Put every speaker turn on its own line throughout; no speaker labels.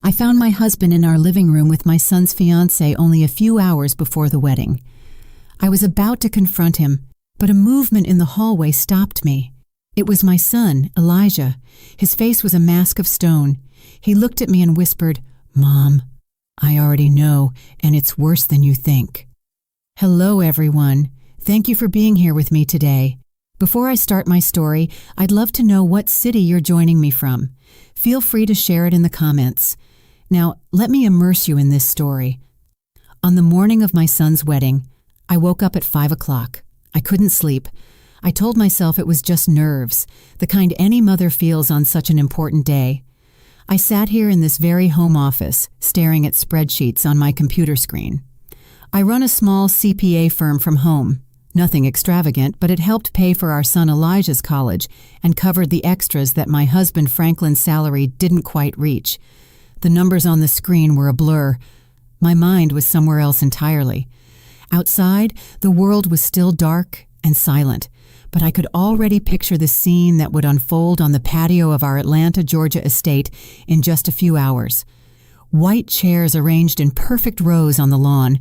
I found my husband in our living room with my son's fiancée only a few hours before the wedding. I was about to confront him, but a movement in the hallway stopped me. It was my son, Elijah. His face was a mask of stone. He looked at me and whispered, "Mom, I already know, and it's worse than you think." Hello, everyone. Thank you for being here with me today. Before I start my story, I'd love to know what city you're joining me from. Feel free to share it in the comments. Now, let me immerse you in this story. On the morning of my son's wedding, I woke up at 5 o'clock. I couldn't sleep. I told myself it was just nerves, the kind any mother feels on such an important day. I sat here in this very home office, staring at spreadsheets on my computer screen. I run a small CPA firm from home. Nothing extravagant, but it helped pay for our son Elijah's college and covered the extras that my husband Franklin's salary didn't quite reach. The numbers on the screen were a blur. My mind was somewhere else entirely. Outside, the world was still dark and silent, but I could already picture the scene that would unfold on the patio of our Atlanta, Georgia estate in just a few hours. White chairs arranged in perfect rows on the lawn.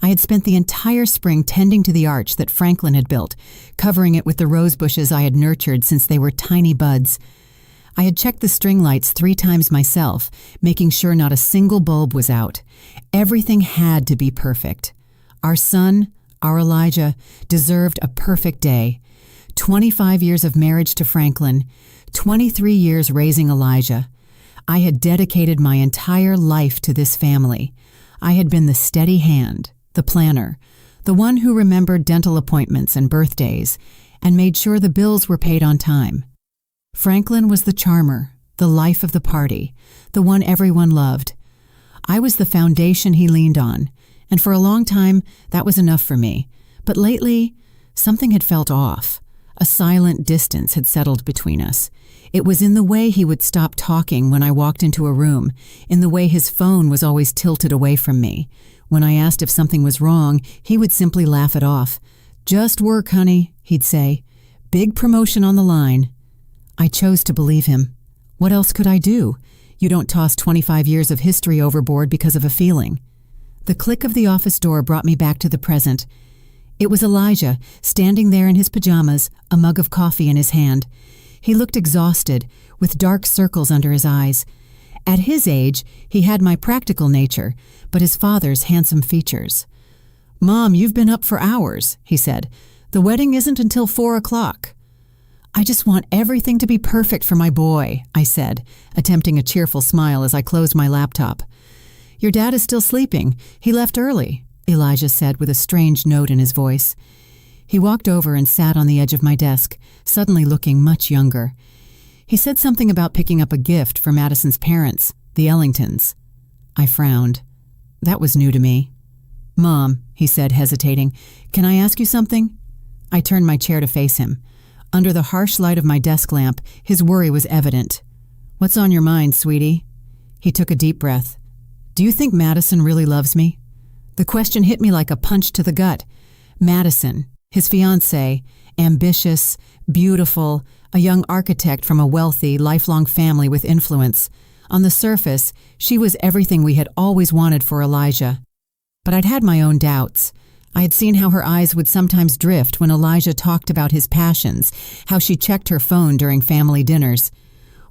I had spent the entire spring tending to the arch that Franklin had built, covering it with the rose bushes I had nurtured since they were tiny buds. I had checked the string lights 3 times myself, making sure not a single bulb was out. Everything had to be perfect. Our son, our Elijah, deserved a perfect day. 25 years of marriage to Franklin, 23 years raising Elijah. I had dedicated my entire life to this family. I had been the steady hand, the planner, the one who remembered dental appointments and birthdays, and made sure the bills were paid on time. Franklin was the charmer, the life of the party, the one everyone loved. I was the foundation he leaned on, and for a long time, that was enough for me. But lately, something had felt off. A silent distance had settled between us. It was in the way he would stop talking when I walked into a room, in the way his phone was always tilted away from me. When I asked if something was wrong, he would simply laugh it off. "Just work, honey," he'd say. "Big promotion on the line." I chose to believe him. What else could I do? You don't toss 25 years of history overboard because of a feeling. The click of the office door brought me back to the present. It was Elijah, standing there in his pajamas, a mug of coffee in his hand. He looked exhausted, with dark circles under his eyes. At his age, he had my practical nature, but his father's handsome features. "Mom, you've been up for hours," he said. "The wedding isn't until 4 o'clock. "I just want everything to be perfect for my boy," I said, attempting a cheerful smile as I closed my laptop. "Your dad is still sleeping. He left early," Elijah said with a strange note in his voice. He walked over and sat on the edge of my desk, suddenly looking much younger. He said something about picking up a gift for Madison's parents, the Ellingtons. I frowned. That was new to me. "Mom," he said, hesitating, "can I ask you something?" I turned my chair to face him. Under the harsh light of my desk lamp, his worry was evident. "What's on your mind, sweetie?" He took a deep breath. "Do you think Madison really loves me?" The question hit me like a punch to the gut. Madison, his fiancée, ambitious, beautiful, a young architect from a wealthy, lifelong family with influence. On the surface, she was everything we had always wanted for Elijah. But I'd had my own doubts. I had seen how her eyes would sometimes drift when Elijah talked about his passions, how she checked her phone during family dinners.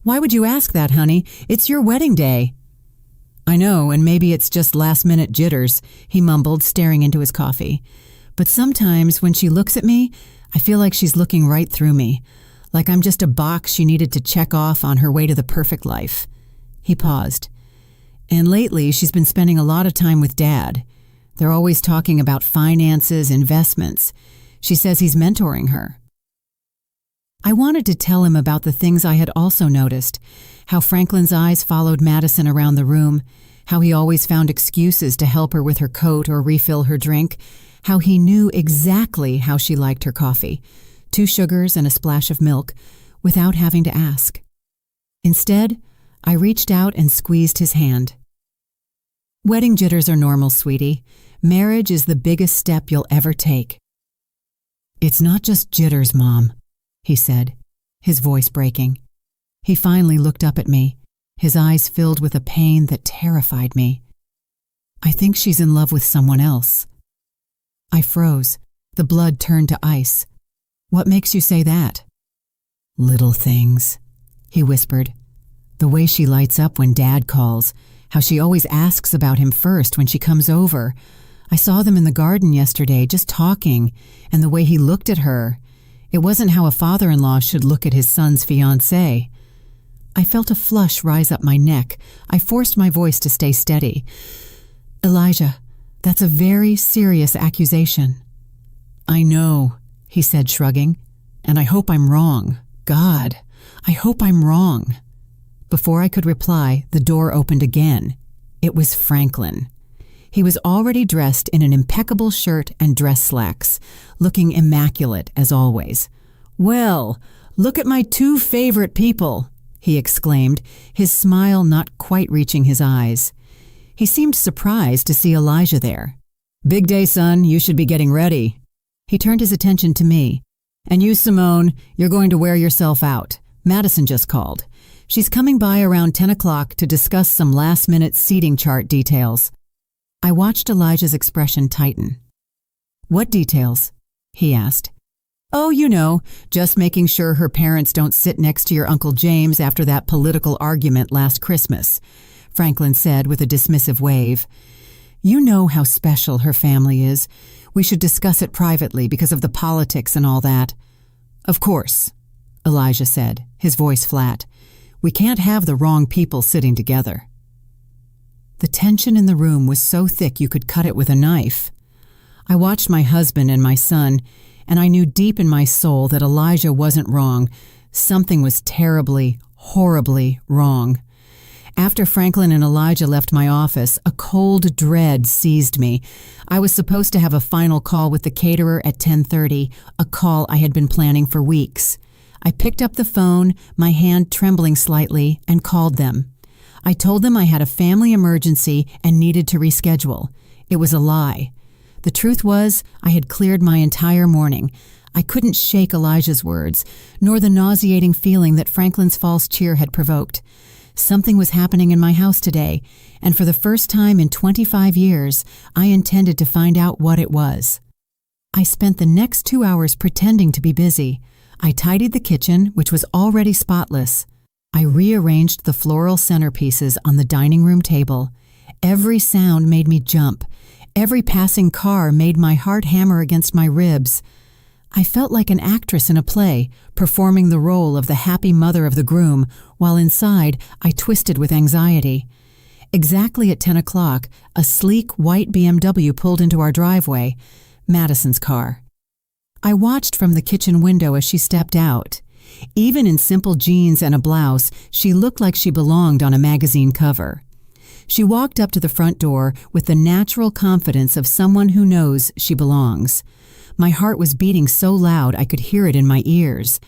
"Why would you ask that, honey? It's your wedding day." "I know, and maybe it's just last-minute jitters," he mumbled, staring into his coffee. "But sometimes when she looks at me, I feel like she's looking right through me, like I'm just a box she needed to check off on her way to the perfect life." He paused. "And lately, she's been spending a lot of time with Dad. They're always talking about finances, investments. She says he's mentoring her." I wanted to tell him about the things I had also noticed, how Franklin's eyes followed Madison around the room, how he always found excuses to help her with her coat or refill her drink, how he knew exactly how she liked her coffee, 2 sugars and a splash of milk, without having to ask. Instead, I reached out and squeezed his hand. "Wedding jitters are normal, sweetie. Marriage is the biggest step you'll ever take." "It's not just jitters, Mom," he said, his voice breaking. He finally looked up at me. his eyes filled with a pain that terrified me. "I think she's in love with someone else." I froze. The blood turned to ice. "What makes you say that?" "Little things," he whispered. "The way she lights up when Dad calls, how she always asks about him first when she comes over. I saw them in the garden yesterday, just talking, and the way he looked at her. It wasn't how a father-in-law should look at his son's fiancée." I felt a flush rise up my neck. I forced my voice to stay steady. "Elijah, that's a very serious accusation." "I know," he said, shrugging, "and I hope I'm wrong. God, I hope I'm wrong." Before I could reply, the door opened again. It was Franklin. He was already dressed in an impeccable shirt and dress slacks, looking immaculate as always. "Well, look at my two favorite people," he exclaimed, his smile not quite reaching his eyes. He seemed surprised to see Elijah there. "Big day, son. You should be getting ready." He turned his attention to me. "And you, Simone, you're going to wear yourself out. Madison just called. She's coming by around 10 o'clock to discuss some last-minute seating chart details." I watched Elijah's expression tighten. "What details?" he asked. "Oh, you know, just making sure her parents don't sit next to your Uncle James after that political argument last Christmas," Franklin said with a dismissive wave. "You know how special her family is. We should discuss it privately because of the politics and all that." "Of course," Elijah said, his voice flat. "We can't have the wrong people sitting together." The tension in the room was so thick you could cut it with a knife. I watched my husband and my son, and I knew deep in my soul that Elijah wasn't wrong. Something was terribly, horribly wrong. After Franklin and Elijah left my office, a cold dread seized me. I was supposed to have a final call with the caterer at 10:30, a call I had been planning for weeks. I picked up the phone, my hand trembling slightly, and called them. I told them I had a family emergency and needed to reschedule. It was a lie. The truth was, I had cleared my entire morning. I couldn't shake Elijah's words, nor the nauseating feeling that Franklin's false cheer had provoked. Something was happening in my house today, and for the first time in 25 years, I intended to find out what it was. I spent the next 2 hours pretending to be busy. I tidied the kitchen, which was already spotless. I rearranged the floral centerpieces on the dining room table. Every sound made me jump. Every passing car made my heart hammer against my ribs. I felt like an actress in a play, performing the role of the happy mother of the groom, while inside I twisted with anxiety. Exactly at 10 o'clock, a sleek white BMW pulled into our driveway, Madison's car. I watched from the kitchen window as she stepped out. Even in simple jeans and a blouse, she looked like she belonged on a magazine cover. She walked up to the front door with the natural confidence of someone who knows she belongs. My heart was beating so loud I could hear it in my ears.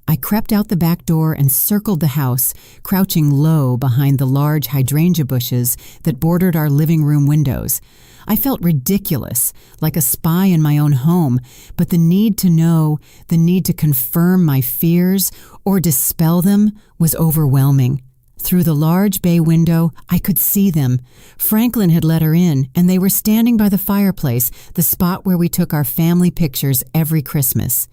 I crept out the back door and circled the house, crouching low behind the large hydrangea bushes that bordered our living room windows. I felt ridiculous, like a spy in my own home, but the need to know, the need to confirm my fears or dispel them was overwhelming. Through the large bay window, I could see them. Franklin had let her in, and they were standing by the fireplace, the spot where we took our family pictures every Christmas.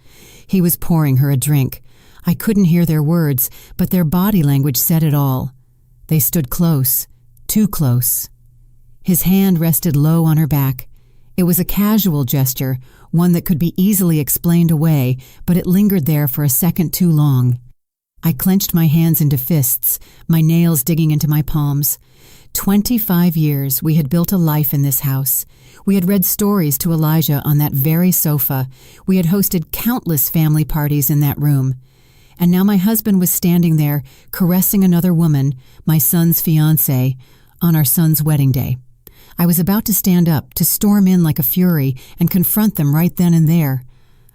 He was pouring her a drink. I couldn't hear their words, but their body language said it all. They stood close, too close. His hand rested low on her back. It was a casual gesture, one that could be easily explained away, but it lingered there for a second too long. I clenched my hands into fists, my nails digging into my palms. 25 years we had built a life in this house. We had read stories to Elijah on that very sofa. We had hosted countless family parties in that room. And now my husband was standing there, caressing another woman, my son's fiancée, on our son's wedding day. I was about to stand up, to storm in like a fury, and confront them right then and there.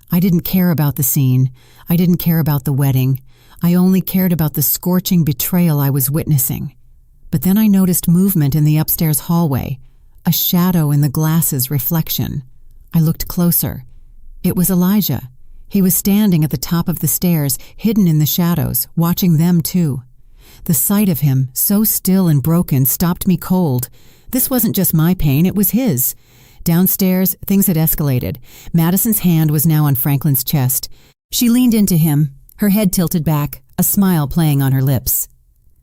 I didn't care about the scene. I didn't care about the wedding. I only cared about the scorching betrayal I was witnessing. But then I noticed movement in the upstairs hallway, a shadow in the glass's reflection. I looked closer. It was Elijah. He was standing at the top of the stairs, hidden in the shadows, watching them too. The sight of him, so still and broken, stopped me cold. This wasn't just my pain, it was his. Downstairs, things had escalated. Madison's hand was now on Franklin's chest. She leaned into him, her head tilted back, a smile playing on her lips.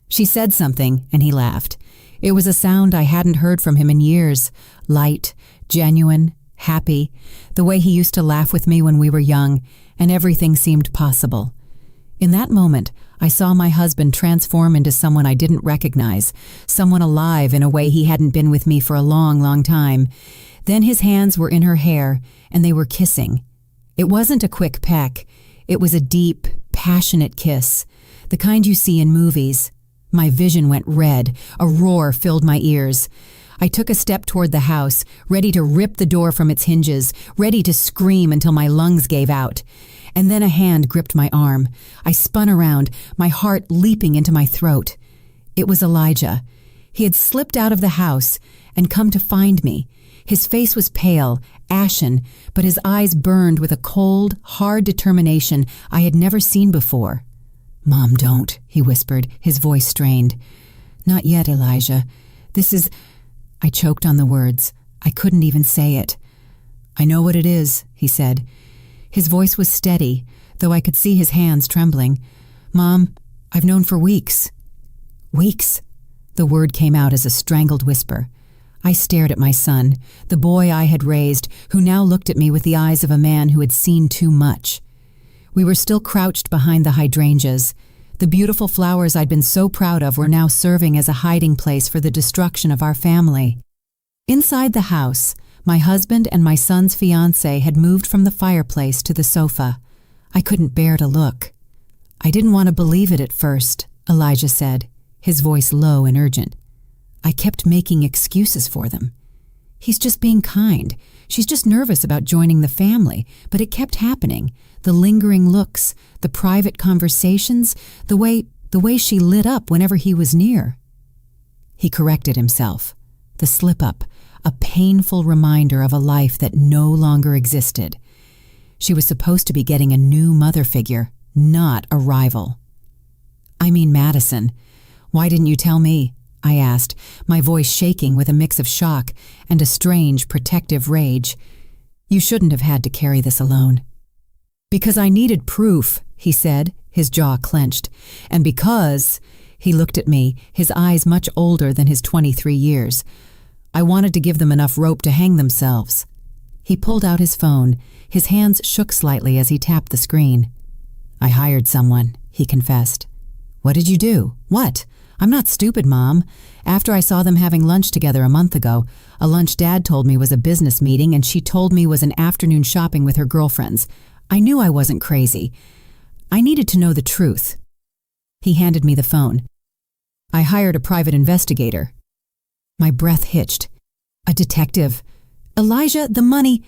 She said something, and he laughed. It was a sound I hadn't heard from him in years. Light, genuine, happy, the way he used to laugh with me when we were young, and everything seemed possible. In that moment, I saw my husband transform into someone I didn't recognize, someone alive in a way he hadn't been with me for a long, long time. Then his hands were in her hair, and they were kissing. It wasn't a quick peck. It was a deep, passionate kiss, the kind you see in movies. My vision went red. A roar filled my ears. I took a step toward the house, ready to rip the door from its hinges, ready to scream until my lungs gave out. And then a hand gripped my arm. I spun around, my heart leaping into my throat. It was Elijah. He had slipped out of the house and come to find me. His face was pale, ashen, but his eyes burned with a cold, hard determination I had never seen before. "Mom, don't," he whispered, his voice strained. "Not yet, Elijah. This is—" I choked on the words. I couldn't even say it. "I know what it is," he said. His voice was steady, though I could see his hands trembling. "Mom, I've known for weeks." "Weeks?" The word came out as a strangled whisper. I stared at my son, the boy I had raised, who now looked at me with the eyes of a man who had seen too much. We were still crouched behind the hydrangeas. The beautiful flowers I'd been so proud of were now serving as a hiding place for the destruction of our family. Inside the house, my husband and my son's fiancée had moved from the fireplace to the sofa. I couldn't bear to look. "I didn't want to believe it at first," Elijah said, his voice low and urgent. "I kept making excuses for them. He's just being kind. She's just nervous about joining the family, but it kept happening. The lingering looks, the private conversations, the way she lit up whenever he was near." He corrected himself. The slip-up, a painful reminder of a life that no longer existed. She was supposed to be getting a new mother figure, not a rival. "I mean Madison. Why didn't you tell me?" I asked, my voice shaking with a mix of shock and a strange, protective rage. "You shouldn't have had to carry this alone." "Because I needed proof," he said, his jaw clenched. "And because—" he looked at me, his eyes much older than his 23 years. "I wanted to give them enough rope to hang themselves." He pulled out his phone. His hands shook slightly as he tapped the screen. "I hired someone," he confessed. "What did you do? What? I'm not stupid, Mom. After I saw them having lunch together a month ago, a lunch Dad told me was a business meeting and she told me was an afternoon shopping with her girlfriends. I knew I wasn't crazy. I needed to know the truth." He handed me the phone. "I hired a private investigator." My breath hitched. "A detective? Elijah, the money—"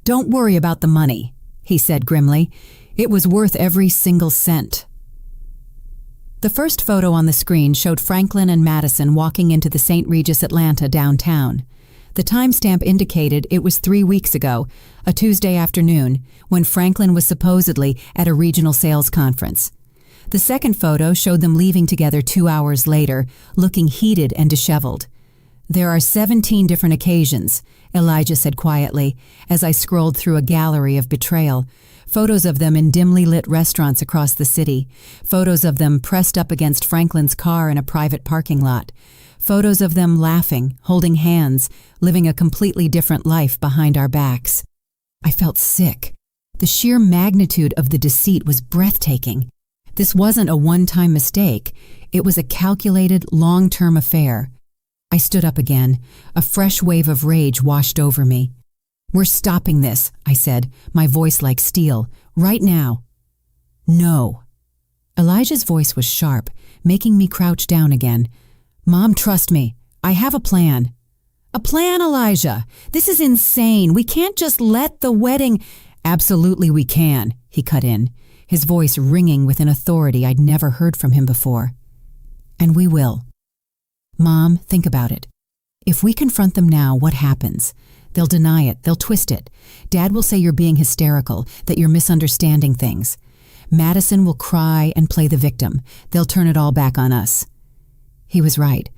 "Don't worry about the money," he said grimly. "It was worth every single cent." The first photo on the screen showed Franklin and Madison walking into the St. Regis Atlanta downtown. The timestamp indicated it was 3 weeks ago, a Tuesday afternoon, when Franklin was supposedly at a regional sales conference. The second photo showed them leaving together 2 hours later, looking heated and disheveled. "There are 17 different occasions," Elijah said quietly, as I scrolled through a gallery of betrayal. Photos of them in dimly lit restaurants across the city. Photos of them pressed up against Franklin's car in a private parking lot. Photos of them laughing, holding hands, living a completely different life behind our backs. I felt sick. The sheer magnitude of the deceit was breathtaking. This wasn't a one-time mistake. It was a calculated, long-term affair. I stood up again. A fresh wave of rage washed over me. "We're stopping this," I said, my voice like steel. "Right now." "No." Elijah's voice was sharp, making me crouch down again. "Mom, trust me. I have a plan." "A plan, Elijah? This is insane. We can't just let the wedding—" "Absolutely we can," he cut in, his voice ringing with an authority I'd never heard from him before. "And we will. Mom, think about it. If we confront them now, what happens? They'll deny it. They'll twist it. Dad will say you're being hysterical, that you're misunderstanding things. Madison will cry and play the victim. They'll turn it all back on us. He was right.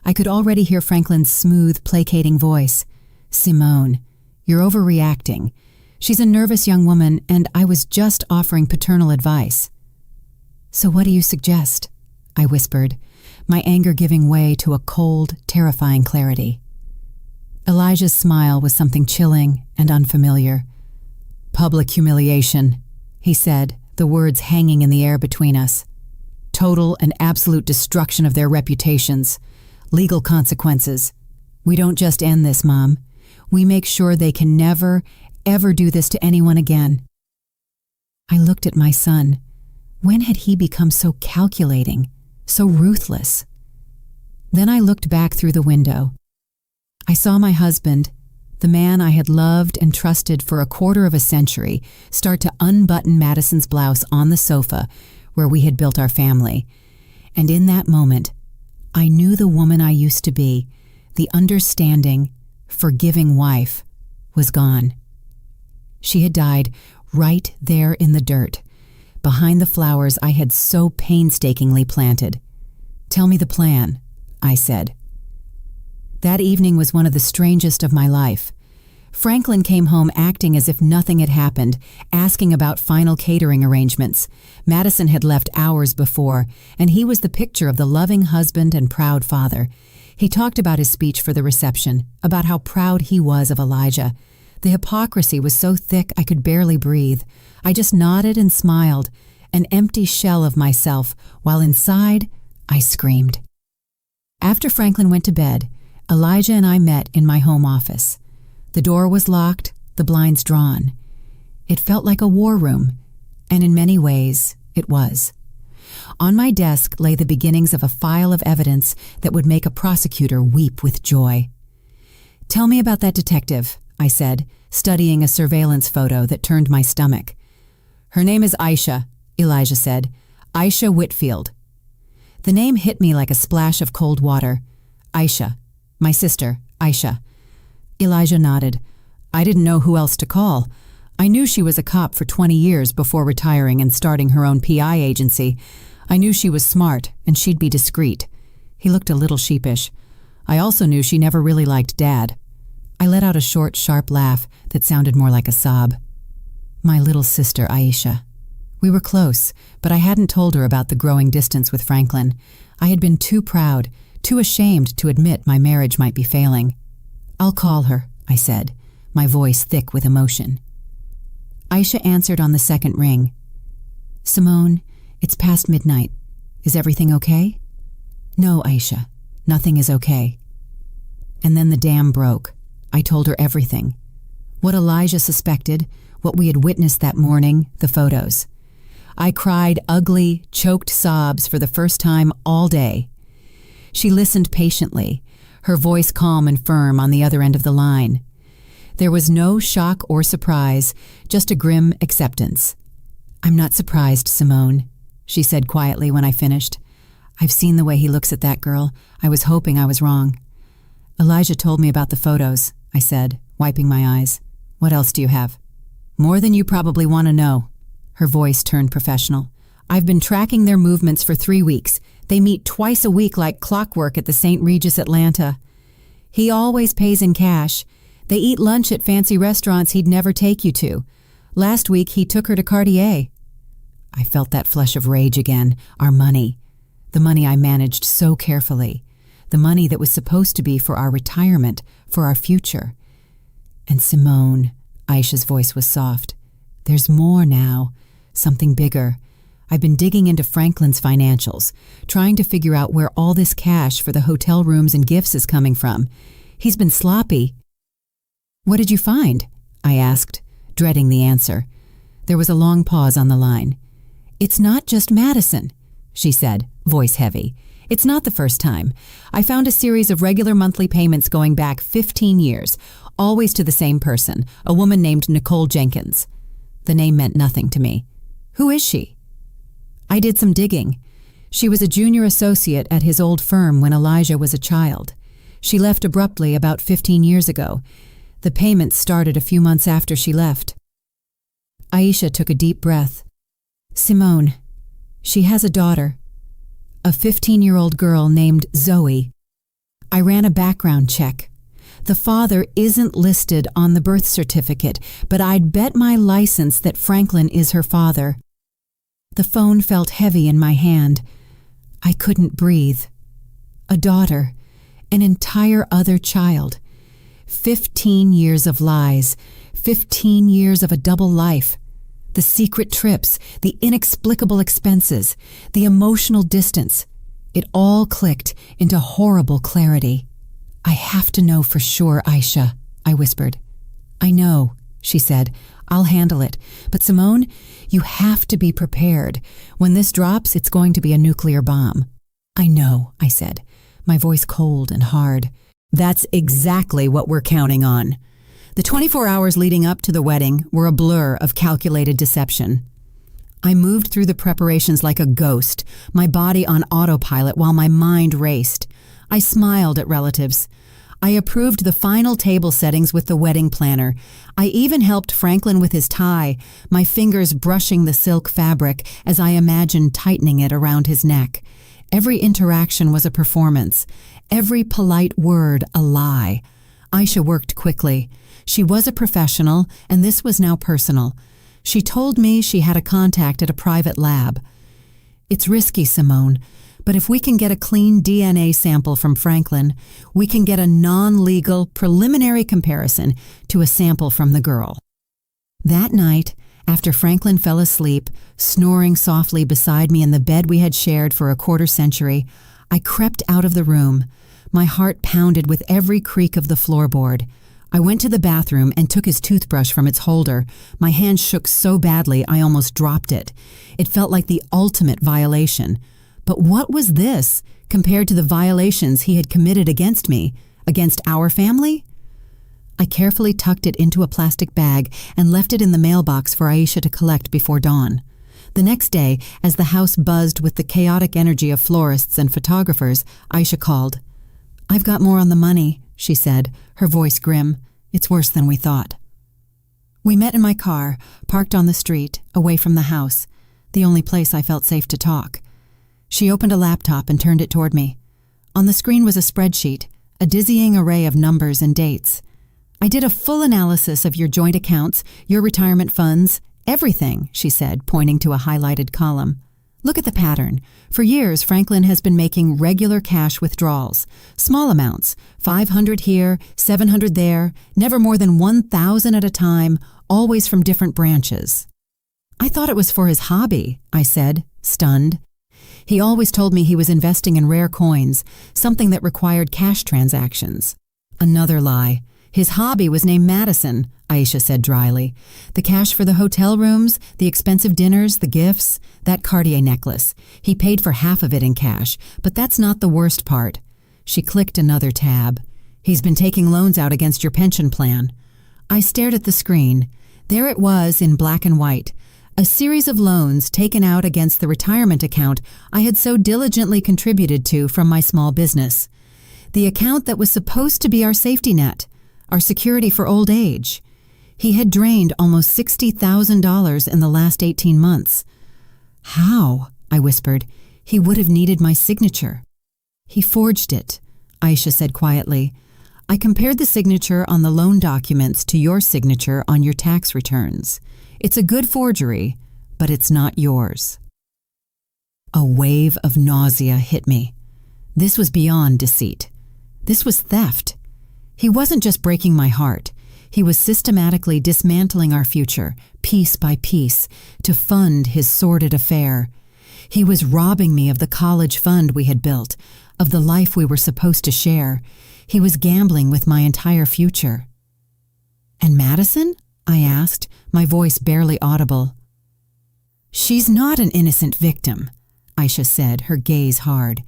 I could already hear Franklin's smooth, placating voice. Simone, you're overreacting. She's a nervous young woman, and I was just offering paternal advice. So what do you suggest? I whispered, my anger giving way to a cold, terrifying clarity. Elijah's smile was something chilling and unfamiliar. Public humiliation, he said, the words hanging in the air between us. Total and absolute destruction of their reputations. Legal consequences. We don't just end this, Mom. We make sure they can never, ever do this to anyone again. I looked at my son. When had he become so calculating, so ruthless? Then I looked back through the window. I saw my husband, the man I had loved and trusted for a quarter of a century, start to unbutton Madison's blouse on the sofa where we had built our family. And in that moment, I knew the woman I used to be, the understanding, forgiving wife, was gone. She had died right there in the dirt, behind the flowers I had so painstakingly planted. Tell me the plan, I said. That evening was one of the strangest of my life. Franklin came home acting as if nothing had happened, asking about final catering arrangements. Madison had left hours before, and he was the picture of the loving husband and proud father. He talked about his speech for the reception, about how proud he was of Elijah. The hypocrisy was so thick I could barely breathe. I just nodded and smiled, an empty shell of myself, while inside, I screamed. After Franklin went to bed, Elijah and I met in my home office. The door was locked, the blinds drawn. It felt like a war room, and in many ways, it was. On my desk lay the beginnings of a file of evidence that would make a prosecutor weep with joy. Tell me about that detective, I said, studying a surveillance photo that turned my stomach. Her name is Aisha, Elijah said. Aisha Whitfield. The name hit me like a splash of cold water. Aisha. My sister, Aisha. Elijah nodded. I didn't know who else to call. I knew she was a cop for 20 years before retiring and starting her own PI agency. I knew she was smart and she'd be discreet. He looked a little sheepish. I also knew she never really liked Dad. I let out a short, sharp laugh that sounded more like a sob. My little sister, Aisha. We were close, but I hadn't told her about the growing distance with Franklin. I had been too proud, too ashamed to admit my marriage might be failing. I'll call her, I said, my voice thick with emotion. Aisha answered on the second ring. Simone, it's past midnight. Is everything okay? No, Aisha, nothing is okay. And then the dam broke. I told her everything. What Elijah suspected, what we had witnessed that morning, the photos. I cried ugly, choked sobs for the first time all day. She listened patiently, her voice calm and firm on the other end of the line. There was no shock or surprise, just a grim acceptance. I'm not surprised, Simone, she said quietly when I finished. I've seen the way he looks at that girl. I was hoping I was wrong. Elijah told me about the photos, I said, wiping my eyes. What else do you have? More than you probably want to know. Her voice turned professional. I've been tracking their movements for 3 weeks. They meet twice a week like clockwork at the St. Regis Atlanta. He always pays in cash. They eat lunch at fancy restaurants he'd never take you to. Last week, he took her to Cartier. I felt that flush of rage again. Our money. The money I managed so carefully. The money that was supposed to be for our retirement, for our future. And Simone, Aisha's voice was soft. There's more now. Something bigger. I've been digging into Franklin's financials, trying to figure out where all this cash for the hotel rooms and gifts is coming from. He's been sloppy. What did you find? I asked, dreading the answer. There was a long pause on the line. It's not just Madison, she said, voice heavy. It's not the first time. I found a series of regular monthly payments going back 15 years, always to the same person, a woman named Nicole Jenkins. The name meant nothing to me. Who is she? I did some digging. She was a junior associate at his old firm when Elijah was a child. She left abruptly about 15 years ago. The payments started a few months after she left. Aisha took a deep breath. Simone. She has a daughter, a 15-year-old girl named Zoe. I ran a background check. The father isn't listed on the birth certificate, but I'd bet my license that Franklin is her father. The phone felt heavy in my hand. I couldn't breathe. A daughter, an entire other child. 15 years of lies, 15 years of a double life. The secret trips, the inexplicable expenses, the emotional distance. It all clicked into horrible clarity. I have to know for sure, Aisha, I whispered. I know, she said. I'll handle it. But Simone, you have to be prepared. When this drops, it's going to be a nuclear bomb. I know, I said, my voice cold and hard. That's exactly what we're counting on. The 24 hours leading up to the wedding were a blur of calculated deception. I moved through the preparations like a ghost, my body on autopilot while my mind raced. I smiled at relatives. I approved the final table settings with the wedding planner. I even helped Franklin with his tie, my fingers brushing the silk fabric as I imagined tightening it around his neck. Every interaction was a performance, every polite word a lie. Aisha worked quickly. She was a professional, and this was now personal. She told me she had a contact at a private lab. It's risky, Simone, but if we can get a clean DNA sample from Franklin, we can get a non-legal preliminary comparison to a sample from the girl. That night, after Franklin fell asleep, snoring softly beside me in the bed we had shared for a quarter century, I crept out of the room. My heart pounded with every creak of the floorboard. I went to the bathroom and took his toothbrush from its holder. My hand shook so badly I almost dropped it. It felt like the ultimate violation. But what was this compared to the violations he had committed against me, against our family? I carefully tucked it into a plastic bag and left it in the mailbox for Aisha to collect before dawn. The next day, as the house buzzed with the chaotic energy of florists and photographers, Aisha called. "I've got more on the money," she said, her voice grim. "It's worse than we thought." We met in my car, parked on the street, away from the house, the only place I felt safe to talk. She opened a laptop and turned it toward me. On the screen was a spreadsheet, a dizzying array of numbers and dates. "I did a full analysis of your joint accounts, your retirement funds, everything," she said, pointing to a highlighted column. "Look at the pattern. For years, Franklin has been making regular cash withdrawals. Small amounts, 500 here, 700 there, never more than 1,000 at a time, always from different branches." "I thought it was for his hobby," I said, stunned. "He always told me he was investing in rare coins, something that required cash transactions." Another lie. "His hobby was named Madison," Aisha said dryly. "The cash for the hotel rooms, the expensive dinners, the gifts, that Cartier necklace. He paid for half of it in cash, but that's not the worst part." She clicked another tab. "He's been taking loans out against your pension plan." I stared at the screen. There it was in black and white. A series of loans taken out against the retirement account I had so diligently contributed to from my small business. The account that was supposed to be our safety net, our security for old age. He had drained almost $60,000 in the last 18 months. "How?" I whispered. "He would have needed my signature." "He forged it," Aisha said quietly. "I compared the signature on the loan documents to your signature on your tax returns. It's a good forgery, but it's not yours." A wave of nausea hit me. This was beyond deceit. This was theft. He wasn't just breaking my heart. He was systematically dismantling our future, piece by piece, to fund his sordid affair. He was robbing me of the college fund we had built, of the life we were supposed to share. He was gambling with my entire future. "And Madison?" I asked, my voice barely audible. "She's not an innocent victim," Aisha said, her gaze hard.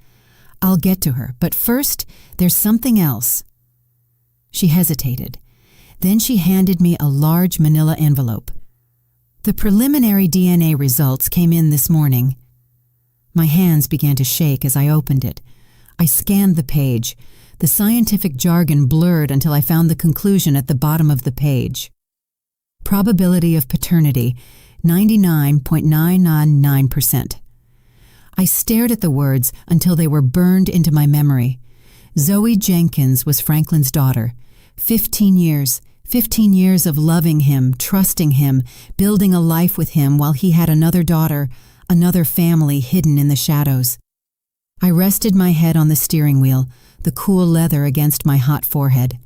"I'll get to her, but first, there's something else." She hesitated. Then she handed me a large manila envelope. "The preliminary DNA results came in this morning." My hands began to shake as I opened it. I scanned the page. The scientific jargon blurred until I found the conclusion at the bottom of the page. "Probability of paternity, 99.999%. I stared at the words until they were burned into my memory. Zoe Jenkins was Franklin's daughter. 15 years of loving him, trusting him, building a life with him while he had another daughter, another family hidden in the shadows. I rested my head on the steering wheel, the cool leather against my hot forehead.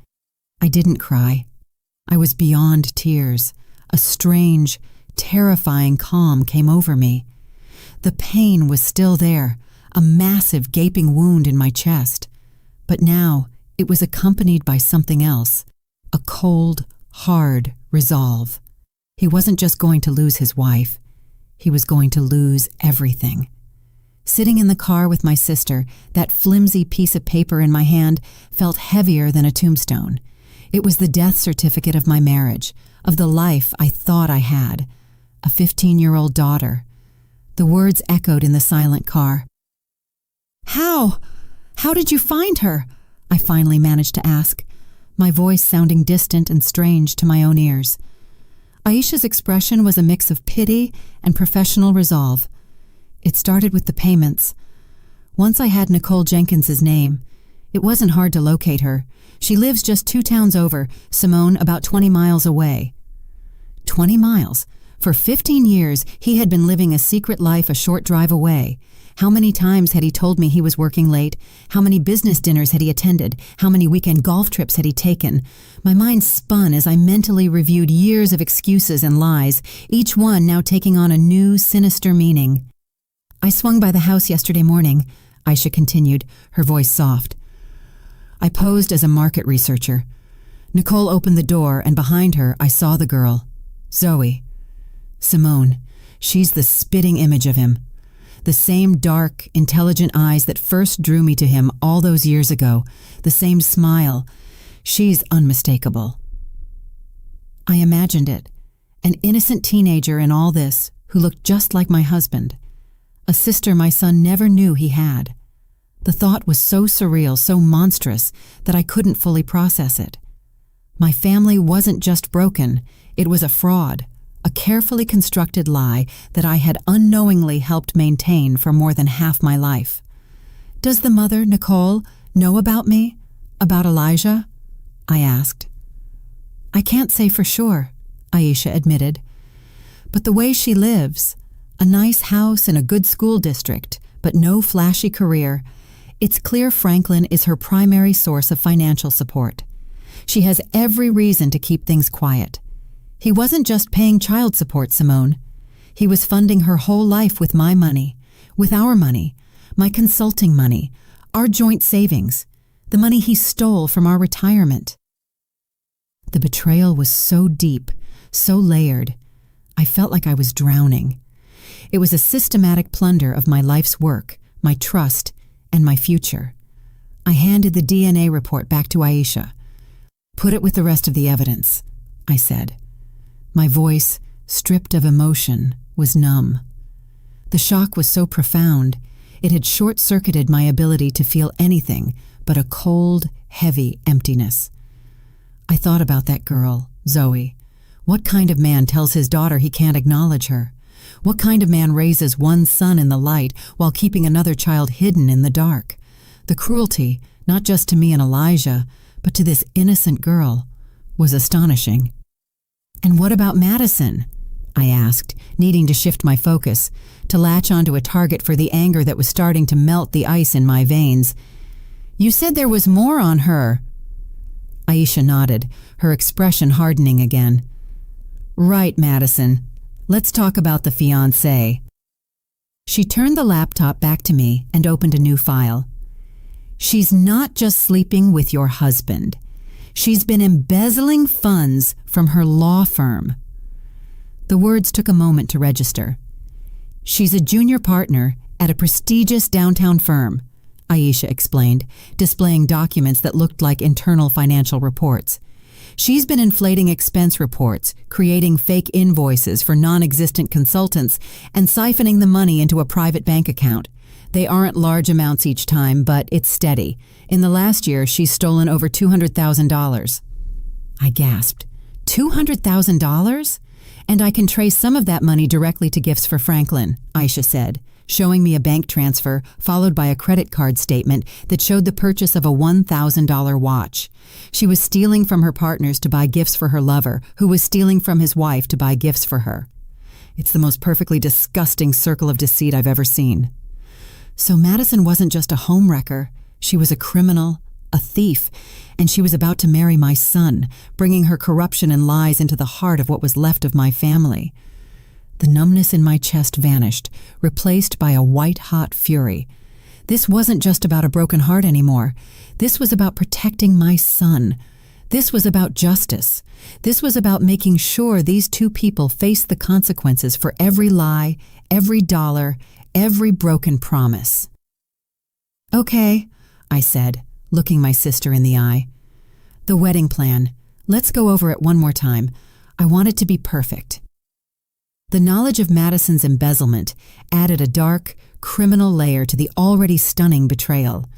I didn't cry. I was beyond tears. A strange, terrifying calm came over me. The pain was still there, a massive gaping wound in my chest. But now it was accompanied by something else, a cold, hard resolve. He wasn't just going to lose his wife. He was going to lose everything. Sitting in the car with my sister, that flimsy piece of paper in my hand felt heavier than a tombstone. It was the death certificate of my marriage, of the life I thought I had. A 15-year-old daughter. The words echoed in the silent car. How did you find her? I finally managed to ask, my voice sounding distant and strange to my own ears. Aisha's expression was a mix of pity and professional resolve. It started with the payments. Once I had Nicole Jenkins's name. It wasn't hard to locate her. She lives just 2 towns over, Simone about 20 miles away. 20 miles? For 15 years, he had been living a secret life a short drive away. How many times had he told me he was working late? How many business dinners had he attended? How many weekend golf trips had he taken? My mind spun as I mentally reviewed years of excuses and lies, each one now taking on a new, sinister meaning. I swung by the house yesterday morning, Aisha continued, her voice soft. I posed as a market researcher. Nicole opened the door, and behind her I saw the girl, Zoe. Simone, she's the spitting image of him. The same dark, intelligent eyes that first drew me to him all those years ago, the same smile. She's unmistakable. I imagined it, an innocent teenager in all this who looked just like my husband, a sister my son never knew he had. The thought was so surreal, so monstrous, that I couldn't fully process it. My family wasn't just broken, it was a fraud, a carefully constructed lie that I had unknowingly helped maintain for more than half my life. Does the mother, Nicole, know about me? About Elijah? I asked. I can't say for sure, Aisha admitted. But the way she lives, a nice house in a good school district, but no flashy career, it's clear Franklin is her primary source of financial support. She has every reason to keep things quiet. He wasn't just paying child support, Simone. He was funding her whole life with my money, with our money, my consulting money, our joint savings, the money he stole from our retirement. The betrayal was so deep, so layered. I felt like I was drowning. It was a systematic plunder of my life's work, my trust, and my future. I handed the DNA report back to Aisha. Put it with the rest of the evidence, I said. My voice, stripped of emotion, was numb. The shock was so profound, it had short-circuited my ability to feel anything but a cold, heavy emptiness. I thought about that girl, Zoe. What kind of man tells his daughter he can't acknowledge her? What kind of man raises one son in the light while keeping another child hidden in the dark? The cruelty, not just to me and Elijah, but to this innocent girl, was astonishing. And what about Madison? I asked, needing to shift my focus, to latch onto a target for the anger that was starting to melt the ice in my veins. You said there was more on her. Aisha nodded, her expression hardening again. Right, Madison. Let's talk about the fiancée. She turned the laptop back to me and opened a new file. She's not just sleeping with your husband. She's been embezzling funds from her law firm. The words took a moment to register. She's a junior partner at a prestigious downtown firm, Aisha explained, displaying documents that looked like internal financial reports. She's been inflating expense reports, creating fake invoices for non-existent consultants, and siphoning the money into a private bank account. They aren't large amounts each time, but it's steady. In the last year, she's stolen over $200,000. I gasped. $200,000? And I can trace some of that money directly to gifts for Franklin, Aisha said, showing me a bank transfer followed by a credit card statement that showed the purchase of a $1,000 watch. She was stealing from her partners to buy gifts for her lover, who was stealing from his wife to buy gifts for her. It's the most perfectly disgusting circle of deceit I've ever seen. So Madison wasn't just a homewrecker. She was a criminal, a thief, and she was about to marry my son, bringing her corruption and lies into the heart of what was left of my family. The numbness in my chest vanished, replaced by a white-hot fury. This wasn't just about a broken heart anymore. This was about protecting my son. This was about justice. This was about making sure these two people faced the consequences for every lie, every dollar, every broken promise. "Okay," I said, looking my sister in the eye. "The wedding plan. Let's go over it one more time. I want it to be perfect." The knowledge of Madison's embezzlement added a dark, criminal layer to the already stunning betrayal.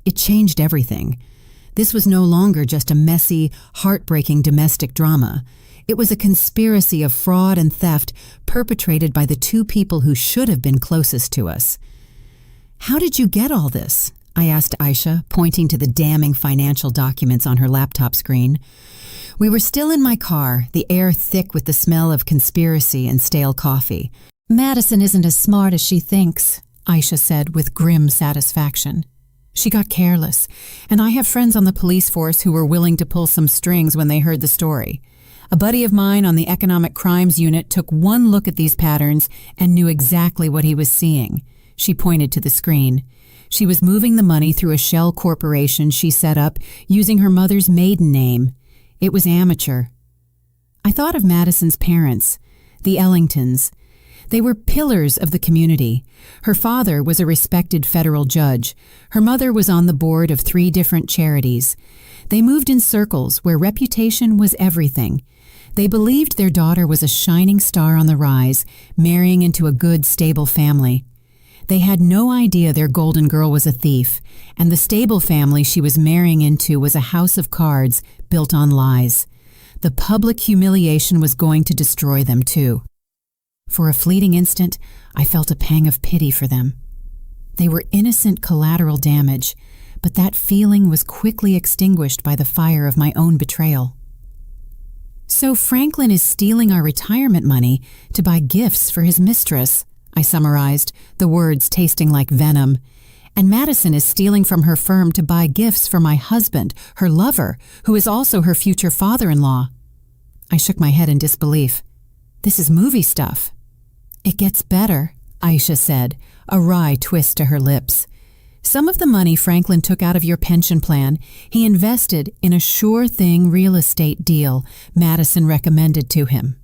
It changed everything. This was no longer just a messy, heartbreaking domestic drama. It was a conspiracy of fraud and theft perpetrated by the two people who should have been closest to us. "How did you get all this?" I asked Aisha, pointing to the damning financial documents on her laptop screen. We were still in my car, the air thick with the smell of conspiracy and stale coffee. "Madison isn't as smart as she thinks," Aisha said with grim satisfaction. "She got careless, and I have friends on the police force who were willing to pull some strings when they heard the story. A buddy of mine on the Economic Crimes Unit took one look at these patterns and knew exactly what he was seeing." She pointed to the screen. She was moving the money through a shell corporation she set up using her mother's maiden name. It was amateur. I thought of Madison's parents, the Ellingtons. They were pillars of the community. Her father was a respected federal judge. Her mother was on the board of 3 different charities. They moved in circles where reputation was everything. They believed their daughter was a shining star on the rise, marrying into a good, stable family. They had no idea their golden girl was a thief, and the stable family she was marrying into was a house of cards built on lies. The public humiliation was going to destroy them, too. For a fleeting instant, I felt a pang of pity for them. They were innocent collateral damage, but that feeling was quickly extinguished by the fire of my own betrayal. "So Franklin is stealing our retirement money to buy gifts for his mistress," I summarized, the words tasting like venom. "And Madison is stealing from her firm to buy gifts for my husband, her lover, who is also her future father-in-law." I shook my head in disbelief. "This is movie stuff." "It gets better," Aisha said, a wry twist to her lips. "Some of the money Franklin took out of your pension plan, he invested in a sure-thing real estate deal Madison recommended to him."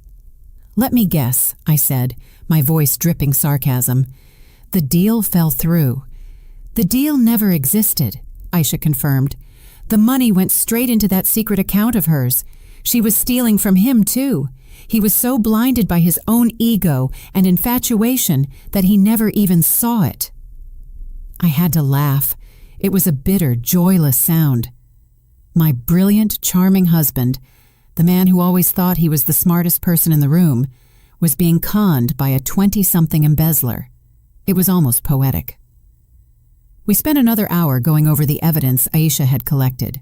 "Let me guess," I said, my voice dripping sarcasm. "The deal fell through." "The deal never existed," Aisha confirmed. "The money went straight into that secret account of hers. She was stealing from him, too. He was so blinded by his own ego and infatuation that he never even saw it." I had to laugh. It was a bitter, joyless sound. My brilliant, charming husband, the man who always thought he was the smartest person in the room, was being conned by a 20-something embezzler. It was almost poetic. We spent another hour going over the evidence Aisha had collected.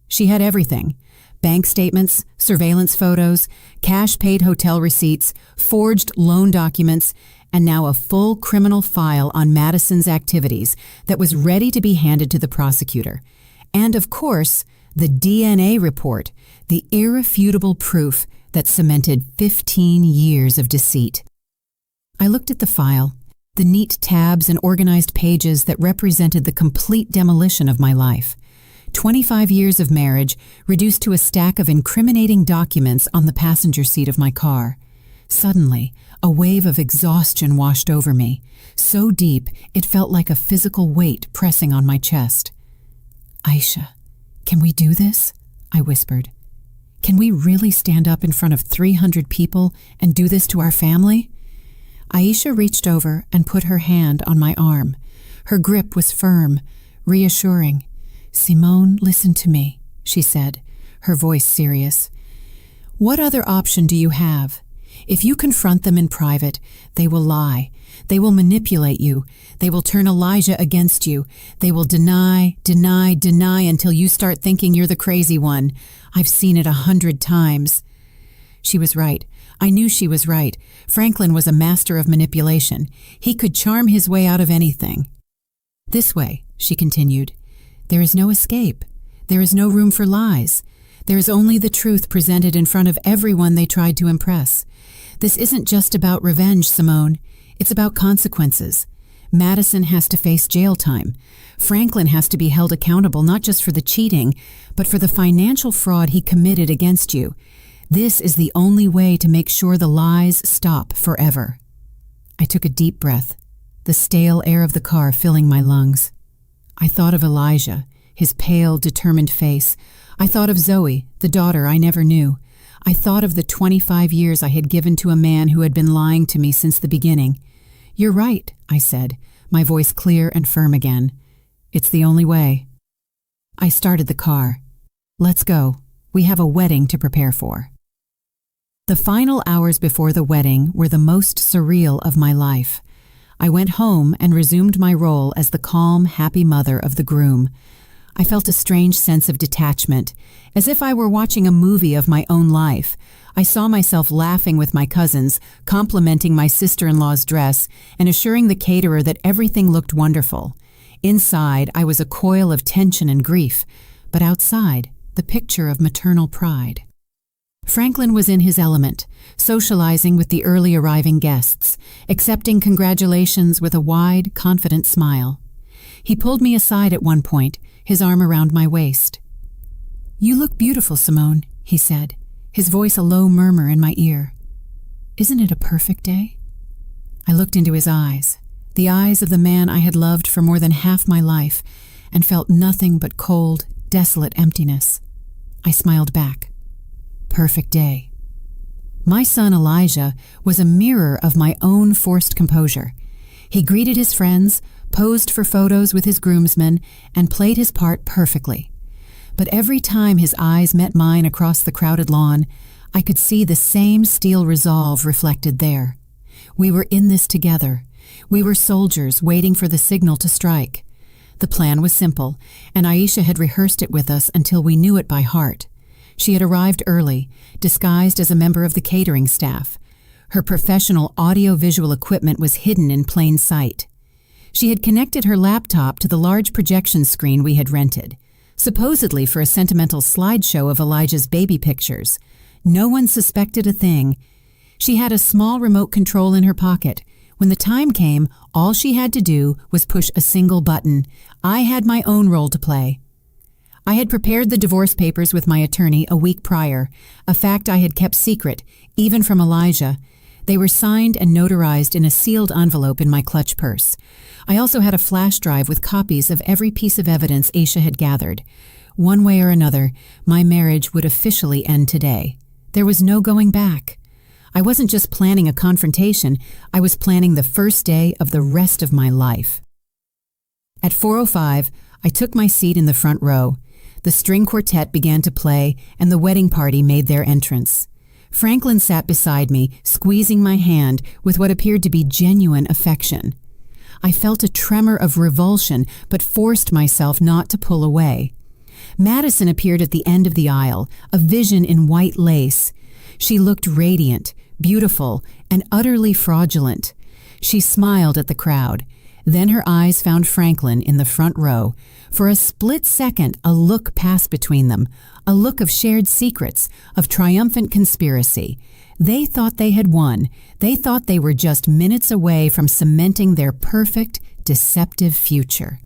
She had everything: bank statements, surveillance photos, cash-paid hotel receipts, forged loan documents, and now a full criminal file on Madison's activities that was ready to be handed to the prosecutor. And, of course, the DNA report, the irrefutable proof that cemented 15 years of deceit. I looked at the file, the neat tabs and organized pages that represented the complete demolition of my life. 25 years of marriage reduced to a stack of incriminating documents on the passenger seat of my car. Suddenly, a wave of exhaustion washed over me, so deep it felt like a physical weight pressing on my chest. "Aisha, can we do this?" I whispered. "Can we really stand up in front of 300 people and do this to our family?" Aisha reached over and put her hand on my arm. Her grip was firm, reassuring. "Simone, listen to me," she said, her voice serious. What other option do you have? If you confront them in private, they will lie. They will manipulate you. They will turn Elijah against you. They will deny until you start thinking you're the crazy one. I've seen it 100 times. She was right. I knew she was right. Franklin was a master of manipulation. He could charm his way out of anything. This way, she continued. There is no escape. There is no room for lies. There is only the truth presented in front of everyone they tried to impress. This isn't just about revenge, Simone. It's about consequences. Madison has to face jail time. Franklin has to be held accountable not just for the cheating, but for the financial fraud he committed against you. This is the only way to make sure the lies stop forever. I took a deep breath, the stale air of the car filling my lungs. I thought of Elijah, his pale, determined face. I thought of Zoe, the daughter I never knew. I thought of the 25 years I had given to a man who had been lying to me since the beginning. You're right, I said, my voice clear and firm again. It's the only way. I started the car. Let's go. We have a wedding to prepare for. The final hours before the wedding were the most surreal of my life. I went home and resumed my role as the calm, happy mother of the groom. I felt a strange sense of detachment, as if I were watching a movie of my own life. I saw myself laughing with my cousins, complimenting my sister-in-law's dress, and assuring the caterer that everything looked wonderful. Inside, I was a coil of tension and grief, but outside, the picture of maternal pride. Franklin was in his element, socializing with the early arriving guests, accepting congratulations with a wide, confident smile. He pulled me aside at one point, his arm around my waist. "You look beautiful, Simone," he said, his voice a low murmur in my ear. "Isn't it a perfect day?" I looked into his eyes, the eyes of the man I had loved for more than half my life, and felt nothing but cold, desolate emptiness. I smiled back. Perfect day. My son Elijah was a mirror of my own forced composure. He greeted his friends, posed for photos with his groomsmen, and played his part perfectly. But every time his eyes met mine across the crowded lawn, I could see the same steel resolve reflected there. We were in this together. We were soldiers waiting for the signal to strike. The plan was simple, and Aisha had rehearsed it with us until we knew it by heart. She had arrived early, disguised as a member of the catering staff. Her professional audio-visual equipment was hidden in plain sight. She had connected her laptop to the large projection screen we had rented, supposedly for a sentimental slideshow of Elijah's baby pictures. No one suspected a thing. She had a small remote control in her pocket. When the time came, all she had to do was push a single button. I had my own role to play. I had prepared the divorce papers with my attorney a week prior, a fact I had kept secret, even from Elijah. They were signed and notarized in a sealed envelope in my clutch purse. I also had a flash drive with copies of every piece of evidence Aisha had gathered. One way or another, my marriage would officially end today. There was no going back. I wasn't just planning a confrontation, I was planning the first day of the rest of my life. At 4:05, I took my seat in the front row. The string quartet began to play, and the wedding party made their entrance. Franklin sat beside me, squeezing my hand with what appeared to be genuine affection. I felt a tremor of revulsion, but forced myself not to pull away. Madison appeared at the end of the aisle, a vision in white lace. She looked radiant, beautiful, and utterly fraudulent. She smiled at the crowd. Then her eyes found Franklin in the front row. For a split second, a look passed between them, a look of shared secrets, of triumphant conspiracy. They thought they had won. They thought they were just minutes away from cementing their perfect, deceptive future.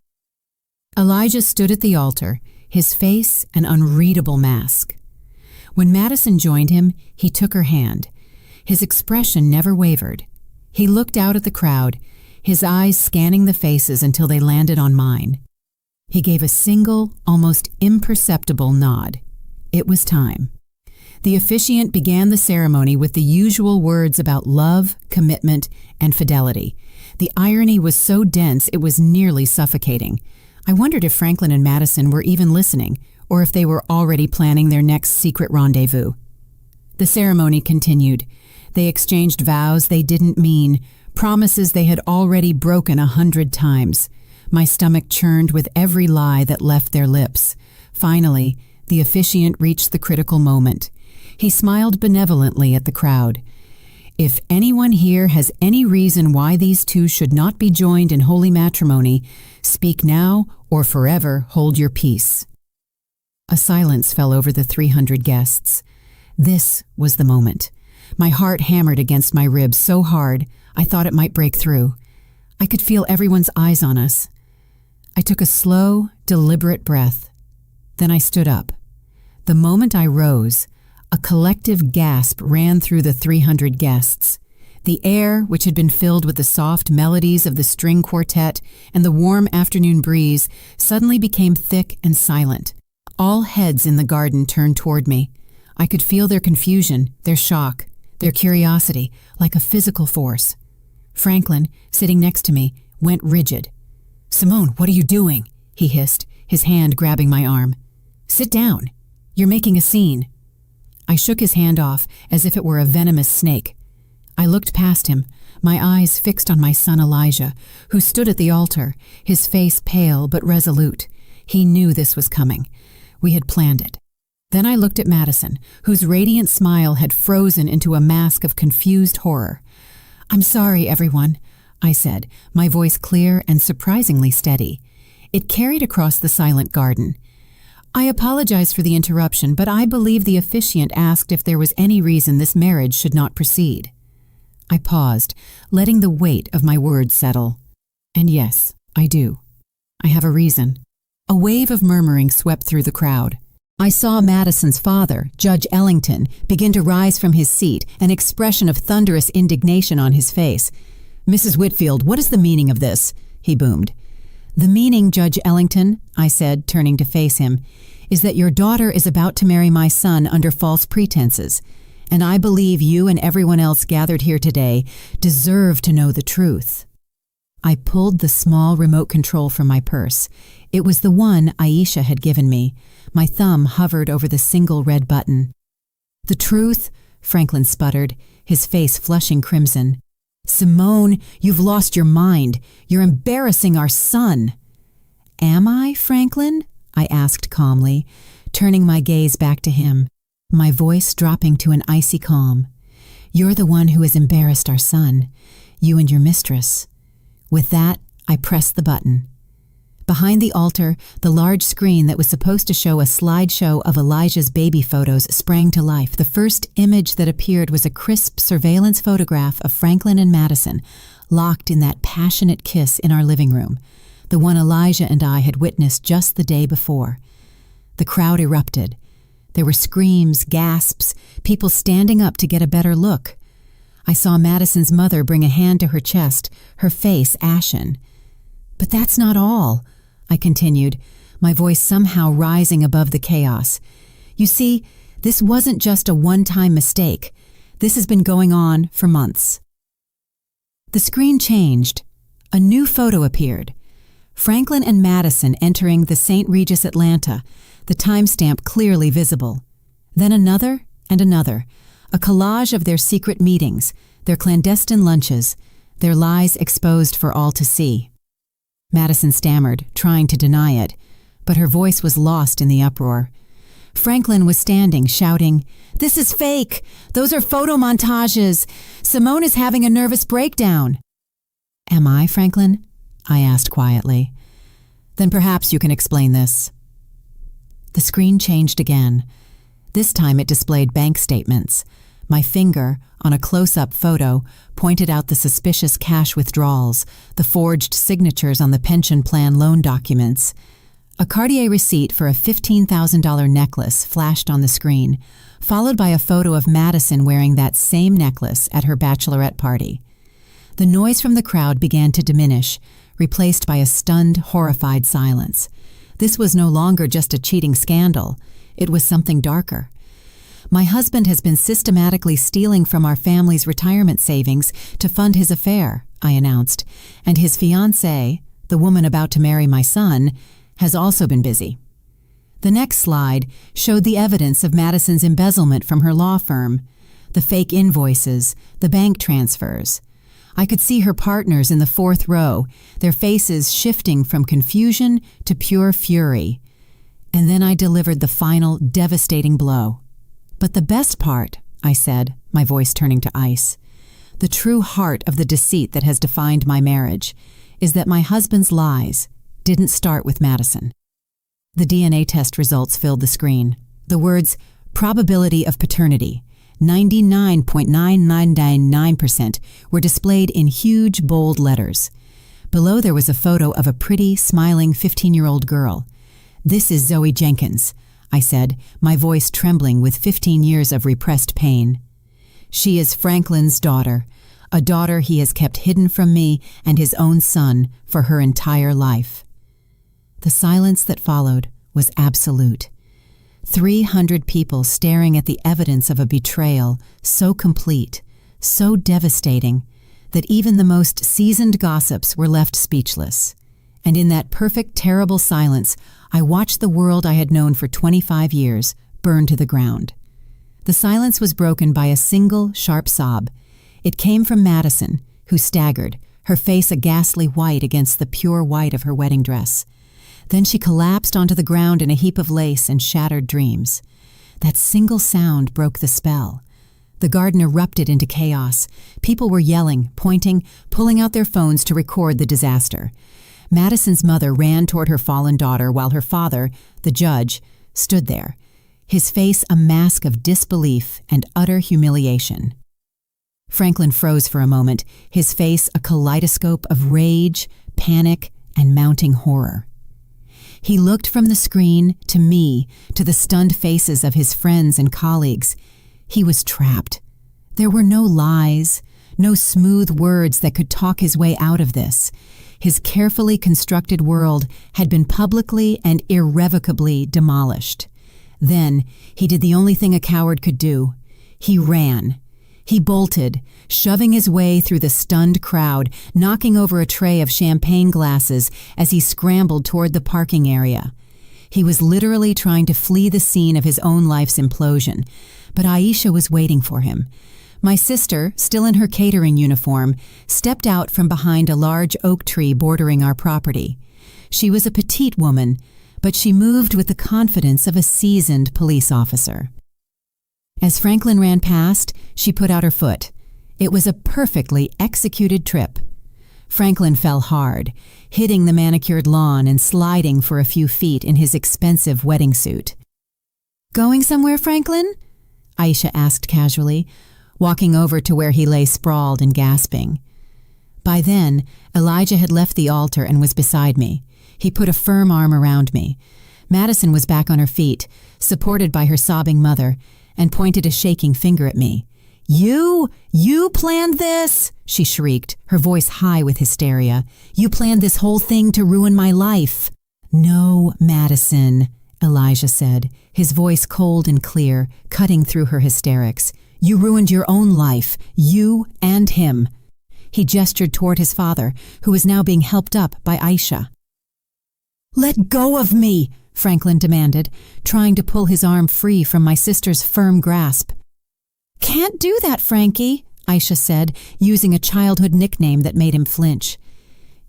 Elijah stood at the altar, his face an unreadable mask. When Madison joined him, he took her hand. His expression never wavered. He looked out at the crowd, his eyes scanning the faces until they landed on mine. He gave a single, almost imperceptible nod. It was time. The officiant began the ceremony with the usual words about love, commitment, and fidelity. The irony was so dense it was nearly suffocating. I wondered if Franklin and Madison were even listening, or if they were already planning their next secret rendezvous. The ceremony continued. They exchanged vows they didn't mean, promises they had already broken 100 times. My stomach churned with every lie that left their lips. Finally, the officiant reached the critical moment. He smiled benevolently at the crowd. "If anyone here has any reason why these two should not be joined in holy matrimony, speak now or forever hold your peace." A silence fell over the 300 guests. This was the moment. My heart hammered against my ribs so hard I thought it might break through. I could feel everyone's eyes on us. I took a slow, deliberate breath. Then I stood up. The moment I rose, a collective gasp ran through the 300 guests. The air, which had been filled with the soft melodies of the string quartet and the warm afternoon breeze, suddenly became thick and silent. All heads in the garden turned toward me. I could feel their confusion, their shock, their curiosity, like a physical force. Franklin, sitting next to me, went rigid. "Simone, what are you doing?" he hissed, his hand grabbing my arm. "Sit down. You're making a scene." I shook his hand off as if it were a venomous snake. I looked past him, my eyes fixed on my son Elijah, who stood at the altar, his face pale but resolute. He knew this was coming. We had planned it. Then I looked at Madison, whose radiant smile had frozen into a mask of confused horror. "I'm sorry, everyone," I said, my voice clear and surprisingly steady. It carried across the silent garden. "I apologize for the interruption, but I believe the officiant asked if there was any reason this marriage should not proceed." I paused, letting the weight of my words settle. "And yes, I do. I have a reason." A wave of murmuring swept through the crowd. I saw Madison's father, Judge Ellington, begin to rise from his seat, an expression of thunderous indignation on his face. "Mrs. Whitfield, what is the meaning of this?" he boomed. "The meaning, Judge Ellington," I said, turning to face him, "is that your daughter is about to marry my son under false pretenses, and I believe you and everyone else gathered here today deserve to know the truth." I pulled the small remote control from my purse. It was the one Aisha had given me. My thumb hovered over the single red button. "The truth?" Franklin sputtered, his face flushing crimson. "Simone, you've lost your mind. You're embarrassing our son." "Am I, Franklin?" I asked calmly, turning my gaze back to him, my voice dropping to an icy calm. "You're the one who has embarrassed our son, you and your mistress." With that, I pressed the button. Behind the altar, the large screen that was supposed to show a slideshow of Elijah's baby photos sprang to life. The first image that appeared was a crisp surveillance photograph of Franklin and Madison, locked in that passionate kiss in our living room, the one Elijah and I had witnessed just the day before. The crowd erupted. There were screams, gasps, people standing up to get a better look. I saw Madison's mother bring a hand to her chest, her face ashen. "But that's not all," I continued, my voice somehow rising above the chaos. "You see, this wasn't just a one-time mistake. This has been going on for months." The screen changed. A new photo appeared. Franklin and Madison entering the St. Regis Atlanta, the timestamp clearly visible. Then another and another, a collage of their secret meetings, their clandestine lunches, their lies exposed for all to see. Madison stammered, trying to deny it, but her voice was lost in the uproar. Franklin was standing, shouting, "This is fake! Those are photo montages! Simone is having a nervous breakdown!" "Am I, Franklin?" I asked quietly. "Then perhaps you can explain this." The screen changed again. This time it displayed bank statements. My finger, on a close-up photo, pointed out the suspicious cash withdrawals, the forged signatures on the pension plan loan documents. A Cartier receipt for a $15,000 necklace flashed on the screen, followed by a photo of Madison wearing that same necklace at her bachelorette party. The noise from the crowd began to diminish, replaced by a stunned, horrified silence. This was no longer just a cheating scandal. It was something darker. "My husband has been systematically stealing from our family's retirement savings to fund his affair," I announced, "and his fiancée, the woman about to marry my son, has also been busy." The next slide showed the evidence of Madison's embezzlement from her law firm, the fake invoices, the bank transfers. I could see her partners in the fourth row, their faces shifting from confusion to pure fury. And then I delivered the final devastating blow. "But the best part," I said, my voice turning to ice, "the true heart of the deceit that has defined my marriage, is that my husband's lies didn't start with Madison." The DNA test results filled the screen. The words, "probability of paternity," 99.9999%, were displayed in huge, bold letters. Below there was a photo of a pretty, smiling 15-year-old girl. "This is Zoe Jenkins," I said, my voice trembling with 15 years of repressed pain. "She is Franklin's daughter, a daughter he has kept hidden from me and his own son for her entire life." The silence that followed was absolute. 300 people staring at the evidence of a betrayal so complete, so devastating, that even the most seasoned gossips were left speechless. And in that perfect, terrible silence, I watched the world I had known for 25 years burn to the ground. The silence was broken by a single, sharp sob. It came from Madison, who staggered, her face a ghastly white against the pure white of her wedding dress. Then she collapsed onto the ground in a heap of lace and shattered dreams. That single sound broke the spell. The garden erupted into chaos. People were yelling, pointing, pulling out their phones to record the disaster. Madison's mother ran toward her fallen daughter while her father, the judge, stood there, his face a mask of disbelief and utter humiliation. Franklin froze for a moment, his face a kaleidoscope of rage, panic, and mounting horror. He looked from the screen to me, to the stunned faces of his friends and colleagues. He was trapped. There were no lies, no smooth words that could talk his way out of this. His carefully constructed world had been publicly and irrevocably demolished. Then he did the only thing a coward could do. He ran. He bolted, shoving his way through the stunned crowd, knocking over a tray of champagne glasses as he scrambled toward the parking area. He was literally trying to flee the scene of his own life's implosion, but Aisha was waiting for him. My sister, still in her catering uniform, stepped out from behind a large oak tree bordering our property. She was a petite woman, but she moved with the confidence of a seasoned police officer. As Franklin ran past, she put out her foot. It was a perfectly executed trip. Franklin fell hard, hitting the manicured lawn and sliding for a few feet in his expensive wedding suit. "Going somewhere, Franklin?" Aisha asked casually, walking over to where he lay sprawled and gasping. By then, Elijah had left the altar and was beside me. He put a firm arm around me. Madison was back on her feet, supported by her sobbing mother, and pointed a shaking finger at me. You planned this?" she shrieked, her voice high with hysteria. "You planned this whole thing to ruin my life." "No, Madison," Elijah said, his voice cold and clear, cutting through her hysterics. "You ruined your own life, you and him." He gestured toward his father, who was now being helped up by Aisha. "Let go of me," Franklin demanded, trying to pull his arm free from my sister's firm grasp. "Can't do that, Frankie," Aisha said, using a childhood nickname that made him flinch.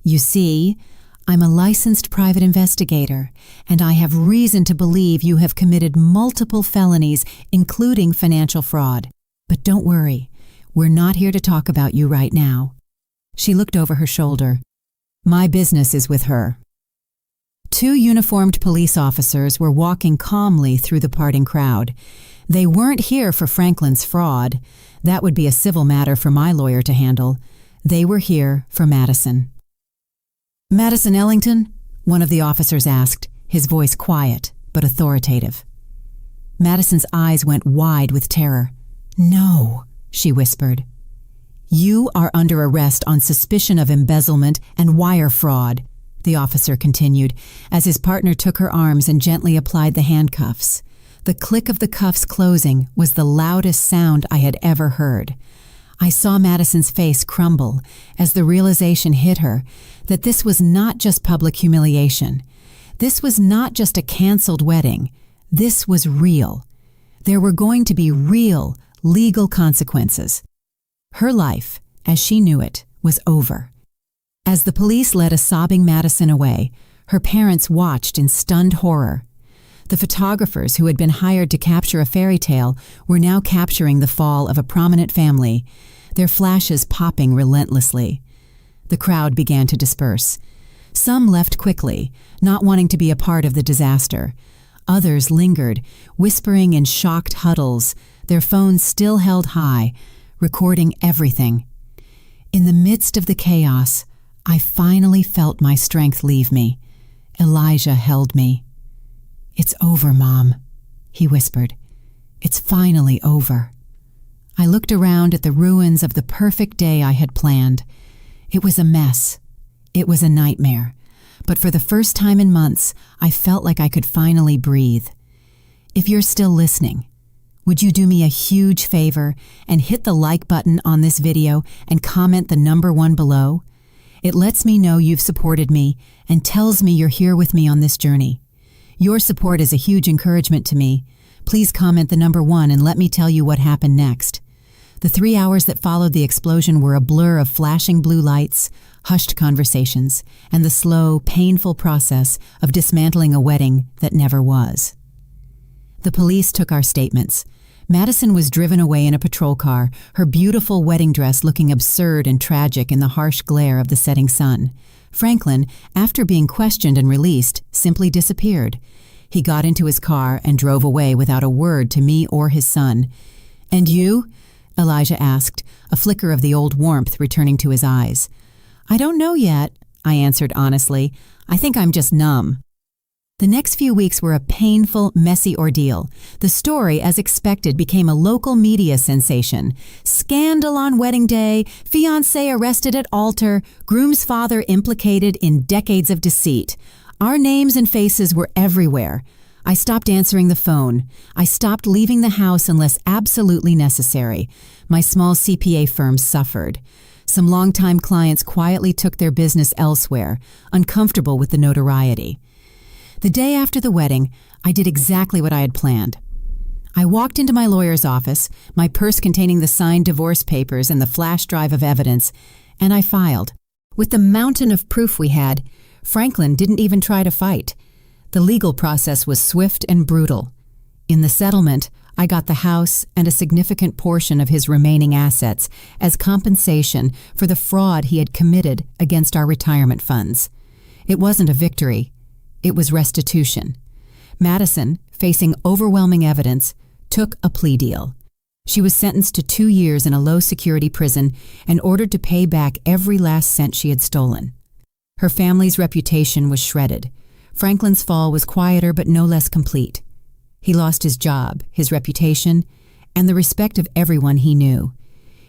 "You see, I'm a licensed private investigator, and I have reason to believe you have committed multiple felonies, including financial fraud. But don't worry, we're not here to talk about you right now." She looked over her shoulder. "My business is with her." 2 uniformed police officers were walking calmly through the parting crowd. They weren't here for Franklin's fraud. That would be a civil matter for my lawyer to handle. They were here for Madison. "Madison Ellington?" one of the officers asked, his voice quiet but authoritative. Madison's eyes went wide with terror. "No," she whispered. "You are under arrest on suspicion of embezzlement and wire fraud," the officer continued, as his partner took her arms and gently applied the handcuffs. The click of the cuffs closing was the loudest sound I had ever heard. I saw Madison's face crumble as the realization hit her that this was not just public humiliation. This was not just a canceled wedding. This was real. There were going to be real, legal consequences. Her life, as she knew it, was over. As the police led a sobbing Madison away, her parents watched in stunned horror. The photographers who had been hired to capture a fairy tale were now capturing the fall of a prominent family, their flashes popping relentlessly. The crowd began to disperse. Some left quickly, not wanting to be a part of the disaster. Others lingered, whispering in shocked huddles, their phones still held high, recording everything. In the midst of the chaos, I finally felt my strength leave me. Elijah held me. "It's over, Mom," he whispered. "It's finally over." I looked around at the ruins of the perfect day I had planned. It was a mess. It was a nightmare. But for the first time in months, I felt like I could finally breathe. If you're still listening, would you do me a huge favor and hit the like button on this video and comment the number 1 below? It lets me know you've supported me and tells me you're here with me on this journey. Your support is a huge encouragement to me. Please comment the number 1 and let me tell you what happened next. The 3 hours that followed the explosion were a blur of flashing blue lights, hushed conversations, and the slow, painful process of dismantling a wedding that never was. The police took our statements. Madison was driven away in a patrol car, her beautiful wedding dress looking absurd and tragic in the harsh glare of the setting sun. Franklin, after being questioned and released, simply disappeared. He got into his car and drove away without a word to me or his son. "And you?" Elijah asked, a flicker of the old warmth returning to his eyes. "I don't know yet," I answered honestly. "I think I'm just numb." The next few weeks were a painful, messy ordeal. The story, as expected, became a local media sensation. Scandal on wedding day, fiancé arrested at altar, groom's father implicated in decades of deceit. Our names and faces were everywhere. I stopped answering the phone. I stopped leaving the house unless absolutely necessary. My small CPA firm suffered. Some longtime clients quietly took their business elsewhere, uncomfortable with the notoriety. The day after the wedding, I did exactly what I had planned. I walked into my lawyer's office, my purse containing the signed divorce papers and the flash drive of evidence, and I filed. With the mountain of proof we had, Franklin didn't even try to fight. The legal process was swift and brutal. In the settlement, I got the house and a significant portion of his remaining assets as compensation for the fraud he had committed against our retirement funds. It wasn't a victory. It was restitution. Madison, facing overwhelming evidence, took a plea deal. She was sentenced to 2 years in a low-security prison and ordered to pay back every last cent she had stolen. Her family's reputation was shredded. Franklin's fall was quieter but no less complete. He lost his job, his reputation, and the respect of everyone he knew.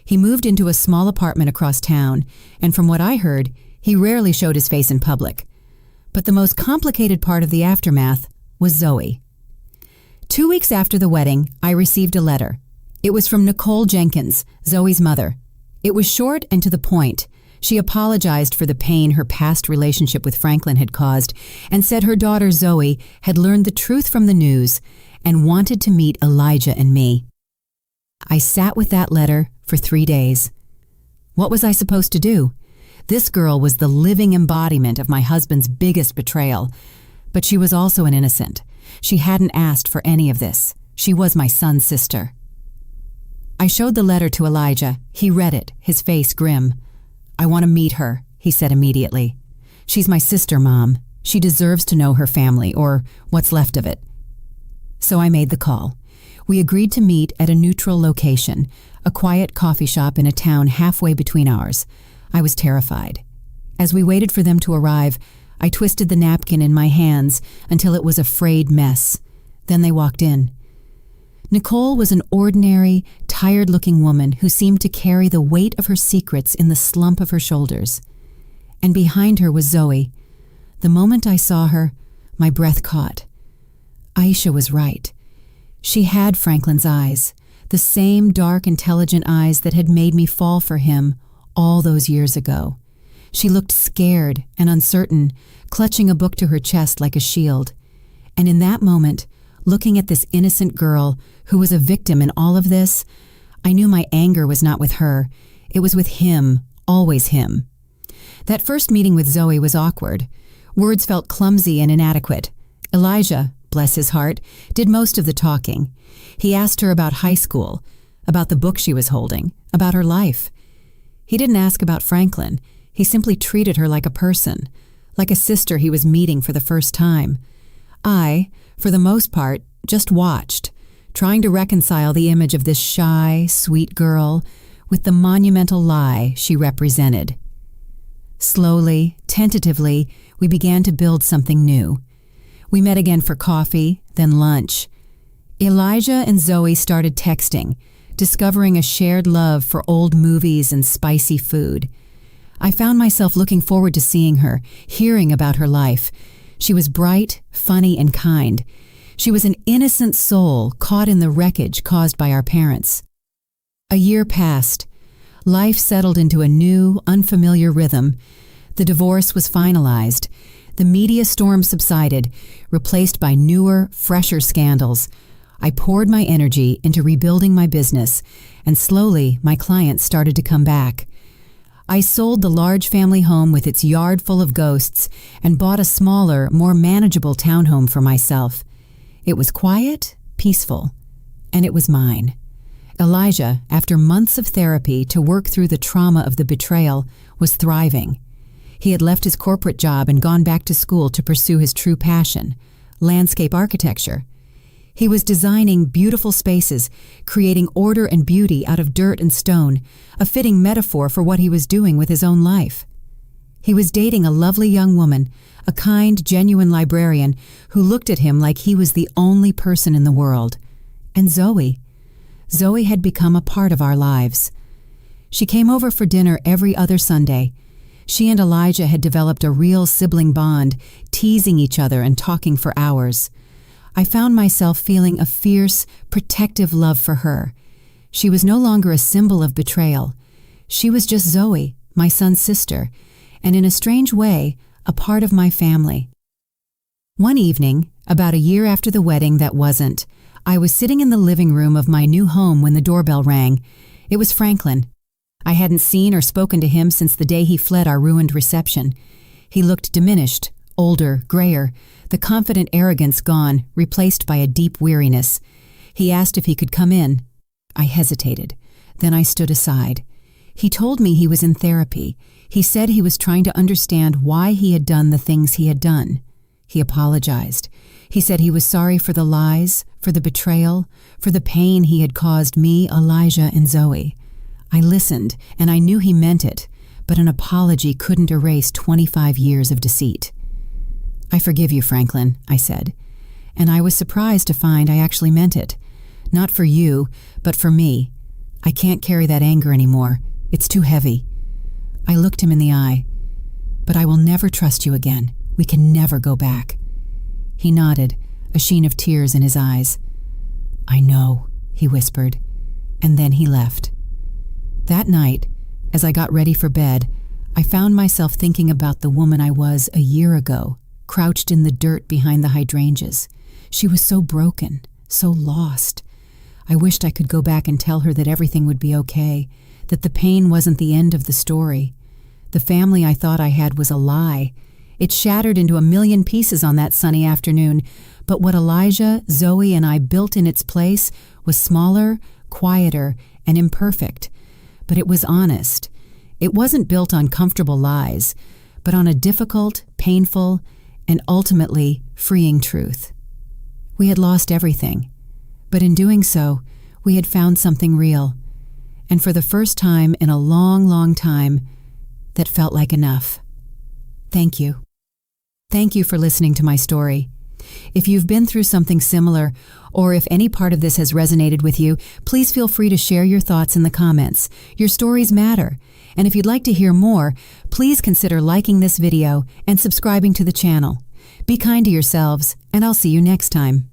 He moved into a small apartment across town, and from what I heard, he rarely showed his face in public. But the most complicated part of the aftermath was Zoe. 2 weeks after the wedding, I received a letter. It was from Nicole Jenkins, Zoe's mother. It was short and to the point. She apologized for the pain her past relationship with Franklin had caused and said her daughter Zoe had learned the truth from the news and wanted to meet Elijah and me. I sat with that letter for 3 days. What was I supposed to do? This girl was the living embodiment of my husband's biggest betrayal, but she was also an innocent. She hadn't asked for any of this. She was my son's sister. I showed the letter to Elijah. He read it, his face grim. "I want to meet her," he said immediately. "She's my sister, Mom. She deserves to know her family, or what's left of it." So I made the call. We agreed to meet at a neutral location, a quiet coffee shop in a town halfway between ours. I was terrified. As we waited for them to arrive, I twisted the napkin in my hands until it was a frayed mess. Then they walked in. Nicole was an ordinary, tired-looking woman who seemed to carry the weight of her secrets in the slump of her shoulders. And behind her was Zoe. The moment I saw her, my breath caught. Aisha was right. She had Franklin's eyes, the same dark, intelligent eyes that had made me fall for him all those years ago. She looked scared and uncertain, clutching a book to her chest like a shield. And in that moment, looking at this innocent girl who was a victim in all of this, I knew my anger was not with her. It was with him, always him. That first meeting with Zoe was awkward. Words felt clumsy and inadequate. Elijah, bless his heart, did most of the talking. He asked her about high school, about the book she was holding, about her life. He didn't ask about Franklin. He simply treated her like a person, like a sister he was meeting for the first time. I, for the most part, just watched, trying to reconcile the image of this shy, sweet girl with the monumental lie she represented. Slowly, tentatively, we began to build something new. We met again for coffee, then lunch. Elijah and Zoe started texting, discovering a shared love for old movies and spicy food. I found myself looking forward to seeing her, hearing about her life. She was bright, funny, and kind. She was an innocent soul caught in the wreckage caused by our parents. A year passed. Life settled into a new, unfamiliar rhythm. The divorce was finalized. The media storm subsided, replaced by newer, fresher scandals. I poured my energy into rebuilding my business, and slowly my clients started to come back. I sold the large family home with its yard full of ghosts and bought a smaller, more manageable townhome for myself. It was quiet, peaceful, and it was mine. Elijah, after months of therapy to work through the trauma of the betrayal, was thriving. He had left his corporate job and gone back to school to pursue his true passion, landscape architecture. He was designing beautiful spaces, creating order and beauty out of dirt and stone, a fitting metaphor for what he was doing with his own life. He was dating a lovely young woman, a kind, genuine librarian who looked at him like he was the only person in the world. And Zoe. Zoe had become a part of our lives. She came over for dinner every other Sunday. She and Elijah had developed a real sibling bond, teasing each other and talking for hours. I found myself feeling a fierce, protective love for her. She was no longer a symbol of betrayal. She was just Zoe, my son's sister, and in a strange way, a part of my family. One evening, about a year after the wedding that wasn't, I was sitting in the living room of my new home when the doorbell rang. It was Franklin. I hadn't seen or spoken to him since the day he fled our ruined reception. He looked diminished, older, grayer, the confident arrogance gone, replaced by a deep weariness. He asked if he could come in. I hesitated. Then I stood aside. He told me he was in therapy. He said he was trying to understand why he had done the things he had done. He apologized. He said he was sorry for the lies, for the betrayal, for the pain he had caused me, Elijah, and Zoe. I listened, and I knew he meant it, but an apology couldn't erase 25 years of deceit. "I forgive you, Franklin," I said, and I was surprised to find I actually meant it. Not for you, but for me. I can't carry that anger anymore. It's too heavy. I looked him in the eye. "But I will never trust you again. We can never go back." He nodded, a sheen of tears in his eyes. "I know," he whispered, and then he left. That night, as I got ready for bed, I found myself thinking about the woman I was a year ago, crouched in the dirt behind the hydrangeas. She was so broken, so lost. I wished I could go back and tell her that everything would be okay, that the pain wasn't the end of the story. The family I thought I had was a lie. It shattered into a million pieces on that sunny afternoon, but what Elijah, Zoe, and I built in its place was smaller, quieter, and imperfect. But it was honest. It wasn't built on comfortable lies, but on a difficult, painful, and ultimately freeing truth. We had lost everything, but in doing so, we had found something real. And for the first time in a long, long time, that felt like enough. Thank you. Thank you for listening to my story. If you've been through something similar, or if any part of this has resonated with you, please feel free to share your thoughts in the comments. Your stories matter. And if you'd like to hear more, please consider liking this video and subscribing to the channel. Be kind to yourselves, and I'll see you next time.